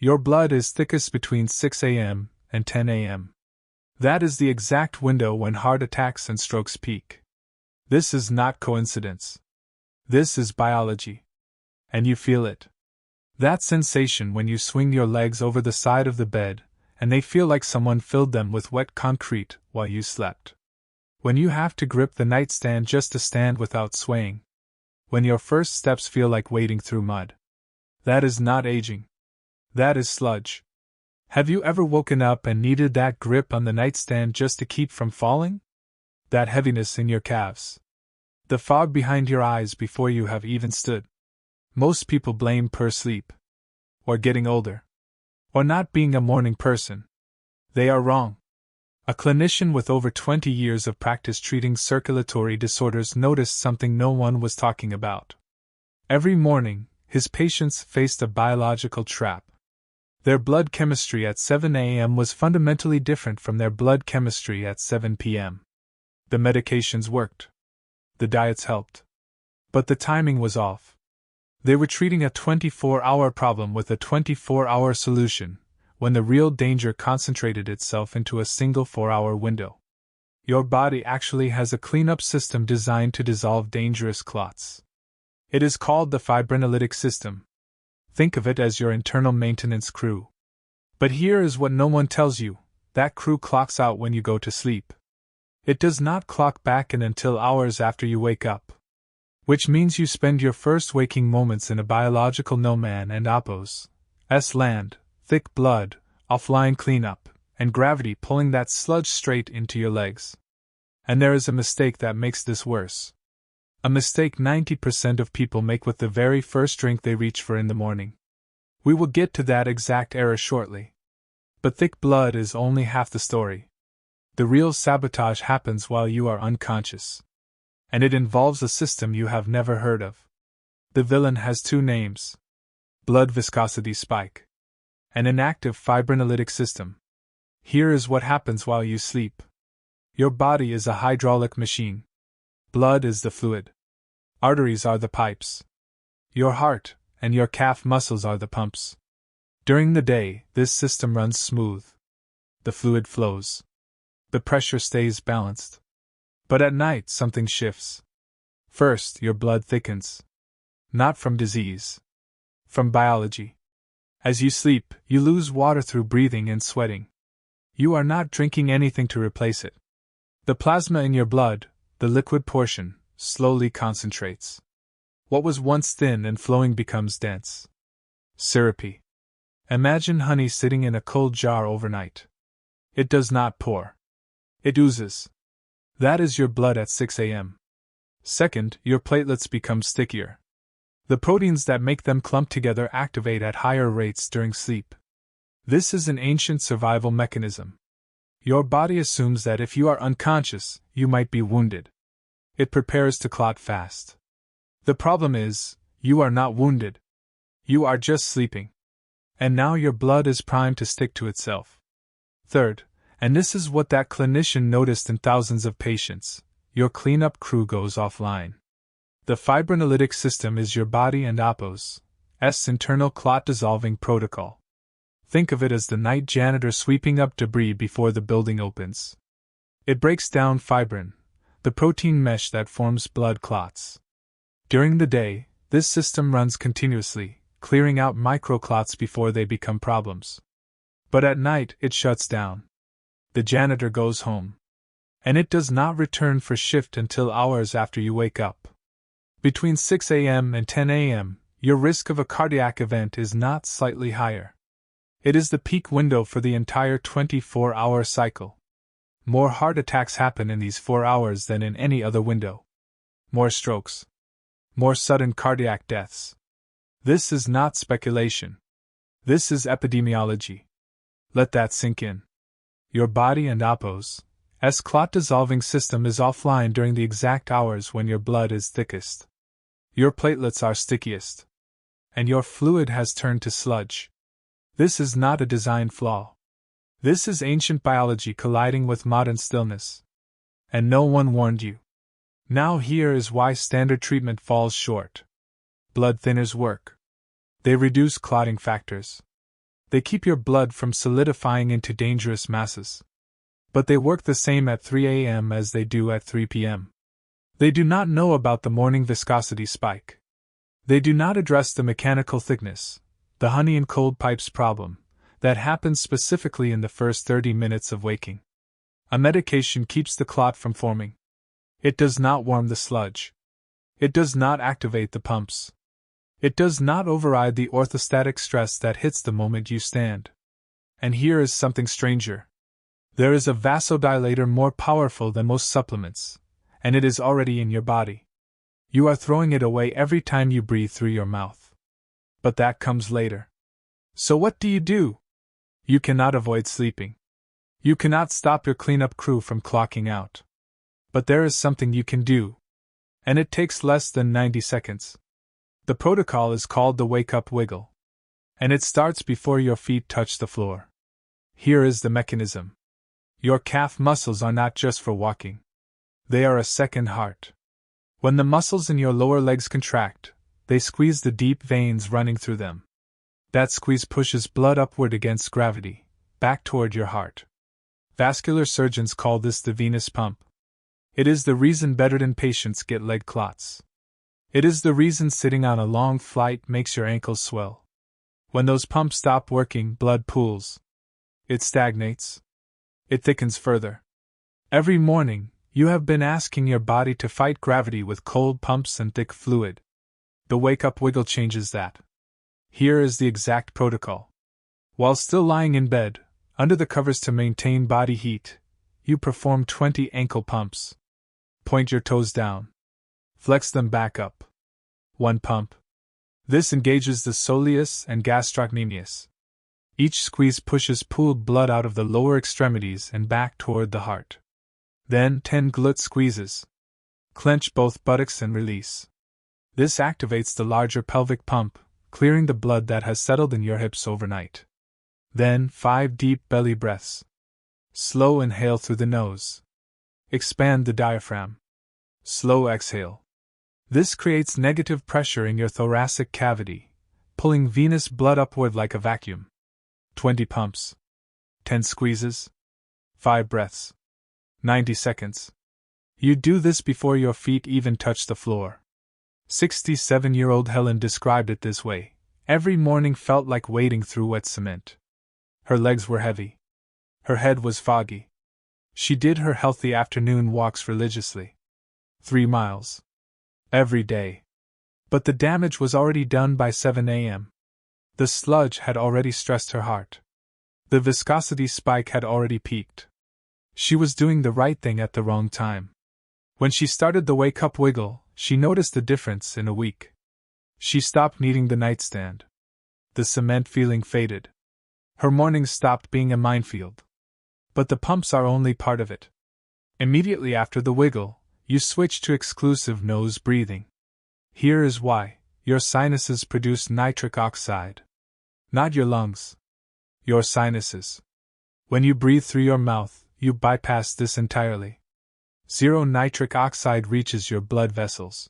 Your blood is thickest between 6 a.m. and 10 a.m. That is the exact window when heart attacks and strokes peak. This is not coincidence. This is biology. And you feel it. That sensation when you swing your legs over the side of the bed, and they feel like someone filled them with wet concrete while you slept. When you have to grip the nightstand just to stand without swaying. When your first steps feel like wading through mud. That is not aging. That is sludge. Have you ever woken up and needed that grip on the nightstand just to keep from falling? That heaviness in your calves. The fog behind your eyes before you have even stood. Most people blame poor sleep. Or getting older. Or not being a morning person. They are wrong. A clinician with over 20 years of practice treating circulatory disorders noticed something no one was talking about. Every morning, his patients faced a biological trap. Their blood chemistry at 7 a.m. was fundamentally different from their blood chemistry at 7 p.m. The medications worked. The diets helped. But the timing was off. They were treating a 24-hour problem with a 24-hour solution, when the real danger concentrated itself into a single 4-hour window. Your body actually has a cleanup system designed to dissolve dangerous clots. It is called the fibrinolytic system. Think of it as your internal maintenance crew. But here is what no one tells you: that crew clocks out when you go to sleep. It does not clock back in until hours after you wake up. Which means you spend your first waking moments in a biological no man and oppose land, thick blood, offline cleanup, and gravity pulling that sludge straight into your legs. And there is a mistake that makes this worse. A mistake 90% of people make with the very first drink they reach for in the morning. We will get to that exact error shortly. But thick blood is only half the story. The real sabotage happens while you are unconscious. And it involves a system you have never heard of. The villain has two names: blood viscosity spike, and an active fibrinolytic system. Here is what happens while you sleep. Your body is a hydraulic machine. Blood is the fluid. Arteries are the pipes. Your heart and your calf muscles are the pumps. During the day, this system runs smooth. The fluid flows. The pressure stays balanced. But at night, something shifts. First, your blood thickens. Not from disease. From biology. As you sleep, you lose water through breathing and sweating. You are not drinking anything to replace it. The plasma in your blood, the liquid portion, slowly concentrates. What was once thin and flowing becomes dense. Syrupy. Imagine honey sitting in a cold jar overnight. It does not pour. It oozes. That is your blood at 6 a.m. Second, your platelets become stickier. The proteins that make them clump together activate at higher rates during sleep. This is an ancient survival mechanism. Your body assumes that if you are unconscious, you might be wounded. It prepares to clot fast. The problem is, you are not wounded. You are just sleeping. And now your blood is primed to stick to itself. Third, and this is what that clinician noticed in thousands of patients, your cleanup crew goes offline. The fibrinolytic system is your body and oppo's internal clot-dissolving protocol. Think of it as the night janitor sweeping up debris before the building opens. It breaks down fibrin, the protein mesh that forms blood clots. During the day, this system runs continuously, clearing out microclots before they become problems. But at night, it shuts down. The janitor goes home. And it does not return for shift until hours after you wake up. Between 6 a.m. and 10 a.m., your risk of a cardiac event is not slightly higher. It is the peak window for the entire 24-hour cycle. More heart attacks happen in these 4 hours than in any other window. More strokes. More sudden cardiac deaths. This is not speculation. This is epidemiology. Let that sink in. Your body and oppo's clot-dissolving system is offline during the exact hours when your blood is thickest. Your platelets are stickiest. And your fluid has turned to sludge. This is not a design flaw. This is ancient biology colliding with modern stillness. And no one warned you. Now here is why standard treatment falls short. Blood thinners work. They reduce clotting factors. They keep your blood from solidifying into dangerous masses. But they work the same at 3 a.m. as they do at 3 p.m. They do not know about the morning viscosity spike. They do not address the mechanical thickness, the honey and cold pipes problem, that happens specifically in the first 30 minutes of waking. A medication keeps the clot from forming. It does not warm the sludge. It does not activate the pumps. It does not override the orthostatic stress that hits the moment you stand. And here is something stranger. There is a vasodilator more powerful than most supplements, and it is already in your body. You are throwing it away every time you breathe through your mouth. But that comes later. So what do? You cannot avoid sleeping. You cannot stop your cleanup crew from clocking out. But there is something you can do. And it takes less than 90 seconds. The protocol is called the wake-up wiggle. And it starts before your feet touch the floor. Here is the mechanism. Your calf muscles are not just for walking. They are a second heart. When the muscles in your lower legs contract, they squeeze the deep veins running through them. That squeeze pushes blood upward against gravity, back toward your heart. Vascular surgeons call this the venous pump. It is the reason bedridden patients get leg clots. It is the reason sitting on a long flight makes your ankles swell. When those pumps stop working, blood pools. It stagnates. It thickens further. Every morning, you have been asking your body to fight gravity with cold pumps and thick fluid. The wake-up wiggle changes that. Here is the exact protocol. While still lying in bed, under the covers to maintain body heat, you perform 20 ankle pumps. Point your toes down. Flex them back up. 1 pump. This engages the soleus and gastrocnemius. Each squeeze pushes pooled blood out of the lower extremities and back toward the heart. Then 10 glut squeezes. Clench both buttocks and release. This activates the larger pelvic pump, clearing the blood that has settled in your hips overnight. Then 5 deep belly breaths. Slow inhale through the nose. Expand the diaphragm. Slow exhale. This creates negative pressure in your thoracic cavity, pulling venous blood upward like a vacuum. 20 pumps. 10 squeezes. 5 breaths. 90 seconds. You do this before your feet even touch the floor. 67-year-old Helen described it this way: every morning felt like wading through wet cement. Her legs were heavy. Her head was foggy. She did her healthy afternoon walks religiously. 3 miles. Every day. But the damage was already done by 7 a.m. The sludge had already stressed her heart. The viscosity spike had already peaked. She was doing the right thing at the wrong time. When she started the wake-up wiggle, she noticed the difference in a week. She stopped needing the nightstand. The cement feeling faded. Her mornings stopped being a minefield. But the pumps are only part of it. Immediately after the wiggle, you switch to exclusive nose breathing. Here is why: your sinuses produce nitric oxide. Not your lungs. Your sinuses. When you breathe through your mouth, you bypass this entirely. 0 nitric oxide reaches your blood vessels.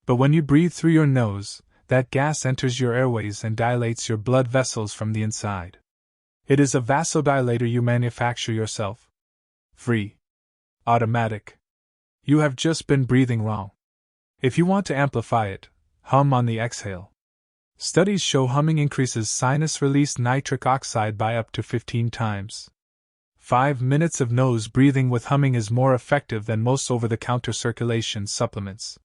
But when you breathe through your nose, that gas enters your airways and dilates your blood vessels from the inside. It is a vasodilator you manufacture yourself. Free. Automatic. You have just been breathing wrong. If you want to amplify it, hum on the exhale. Studies show humming increases sinus-released nitric oxide by up to 15 times. 5 minutes of nose breathing with humming is more effective than most over-the-counter circulation supplements.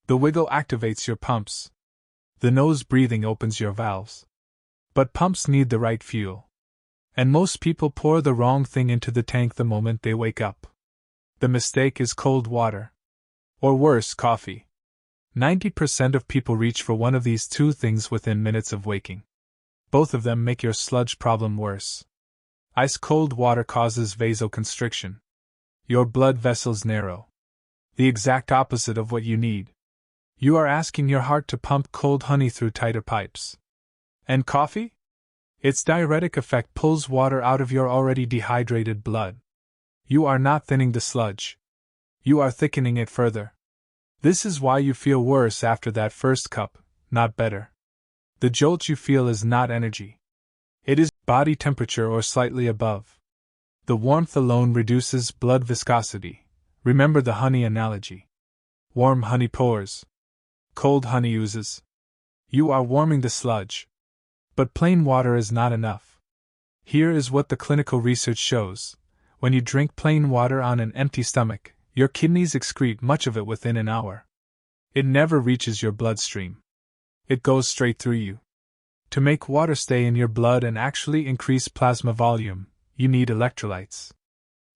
The wiggle activates your pumps. The nose breathing opens your valves. But pumps need the right fuel. And most people pour the wrong thing into the tank the moment they wake up. The mistake is cold water. Or worse, coffee. 90% of people reach for one of these two things within minutes of waking. Both of them make your sludge problem worse. Ice-cold water causes vasoconstriction. Your blood vessels narrow. The exact opposite of what you need. You are asking your heart to pump cold honey through tighter pipes. And coffee? Its diuretic effect pulls water out of your already dehydrated blood. You are not thinning the sludge. You are thickening it further. This is why you feel worse after that first cup, not better. The jolt you feel is not energy. It is body temperature or slightly above. The warmth alone reduces blood viscosity. Remember the honey analogy. Warm honey pours. Cold honey oozes. You are warming the sludge. But plain water is not enough. Here is what the clinical research shows. When you drink plain water on an empty stomach, your kidneys excrete much of it within an hour. It never reaches your bloodstream. It goes straight through you. To make water stay in your blood and actually increase plasma volume, you need electrolytes.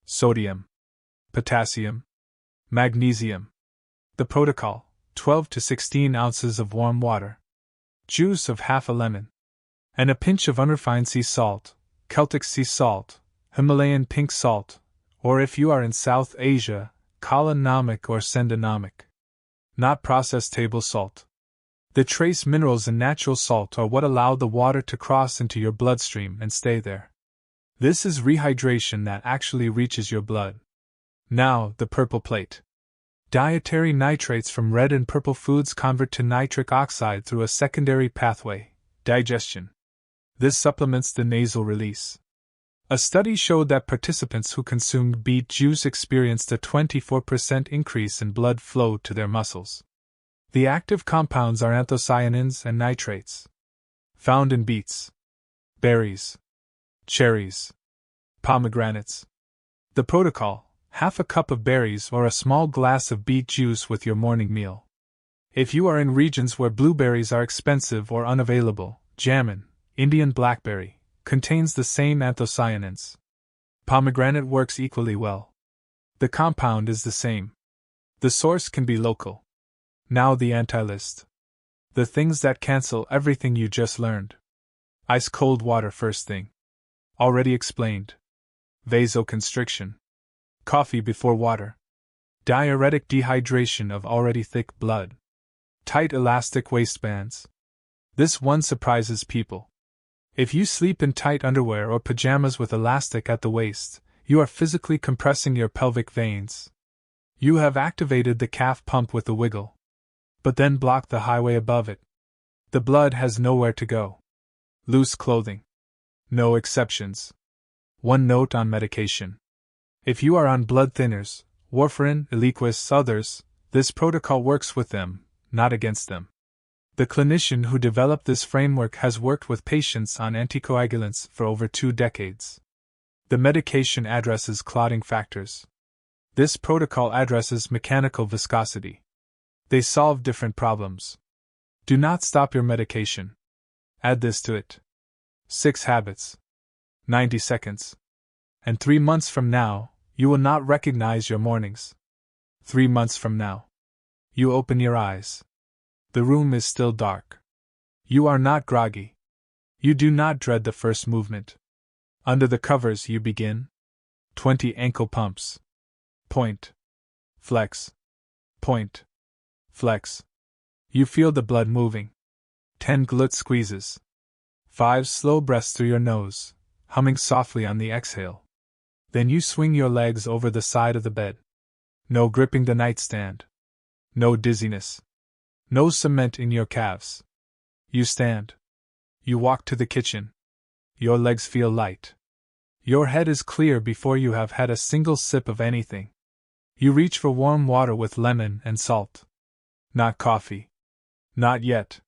Sodium, potassium, magnesium. The protocol: 12 to 16 ounces of warm water, juice of half a lemon, and a pinch of unrefined sea salt, Celtic sea salt, Himalayan pink salt, or if you are in South Asia, Kala Namak or Senda Namak. Not processed table salt. The trace minerals in natural salt are what allow the water to cross into your bloodstream and stay there. This is rehydration that actually reaches your blood. Now, the purple plate. Dietary nitrates from red and purple foods convert to nitric oxide through a secondary pathway, digestion. This supplements the nasal release. A study showed that participants who consumed beet juice experienced a 24% increase in blood flow to their muscles. The active compounds are anthocyanins and nitrates. Found in beets, berries, cherries, pomegranates. The protocol: half a cup of berries or a small glass of beet juice with your morning meal. If you are in regions where blueberries are expensive or unavailable, jamun, Indian blackberry, contains the same anthocyanins. Pomegranate works equally well. The compound is the same. The source can be local. Now the anti-list. The things that cancel everything you just learned. Ice cold water first thing. Already explained. Vasoconstriction. Coffee before water. Diuretic dehydration of already thick blood. Tight elastic waistbands. This one surprises people. If you sleep in tight underwear or pajamas with elastic at the waist, you are physically compressing your pelvic veins. You have activated the calf pump with a wiggle. But then blocked the highway above it. The blood has nowhere to go. Loose clothing. No exceptions. One note on medication. If you are on blood thinners, warfarin, Eliquis, others, this protocol works with them, not against them. The clinician who developed this framework has worked with patients on anticoagulants for over 2 decades. The medication addresses clotting factors. This protocol addresses mechanical viscosity. They solve different problems. Do not stop your medication. Add this to it. 6 habits. 90 seconds. And 3 months from now, you will not recognize your mornings. 3 months from now. You open your eyes. The room is still dark. You are not groggy. You do not dread the first movement. Under the covers you begin. 20 ankle pumps. Point. Flex. Point. Flex. You feel the blood moving. 10 glut squeezes. 5 slow breaths through your nose, humming softly on the exhale. Then you swing your legs over the side of the bed. No gripping the nightstand. No dizziness. No cement in your calves. You stand. You walk to the kitchen. Your legs feel light. Your head is clear before you have had a single sip of anything. You reach for warm water with lemon and salt. Not coffee. Not yet.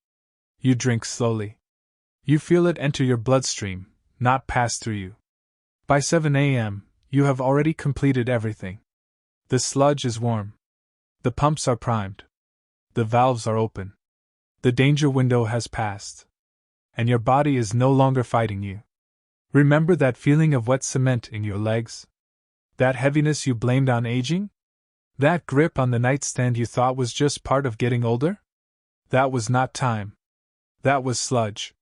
You drink slowly. You feel it enter your bloodstream, not pass through you. By 7 a.m., you have already completed everything. The sludge is warm. The pumps are primed. The valves are open. The danger window has passed. And your body is no longer fighting you. Remember that feeling of wet cement in your legs? That heaviness you blamed on aging? That grip on the nightstand you thought was just part of getting older? That was not time. That was sludge.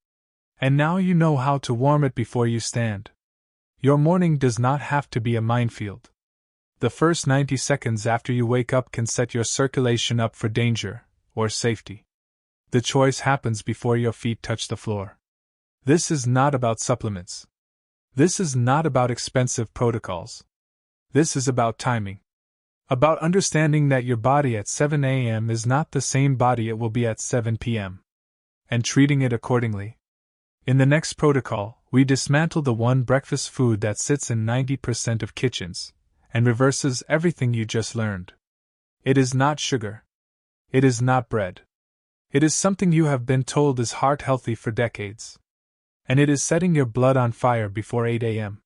And now you know how to warm it before you stand. Your morning does not have to be a minefield. The first 90 seconds after you wake up can set your circulation up for danger, or safety. The choice happens before your feet touch the floor. This is not about supplements. This is not about expensive protocols. This is about timing. About understanding that your body at 7 a.m. is not the same body it will be at 7 p.m. And treating it accordingly. In the next protocol, we dismantle the one breakfast food that sits in 90% of kitchens, and reverses everything you just learned. It is not sugar. It is not bread. It is something you have been told is heart healthy for decades. And it is setting your blood on fire before 8 a.m.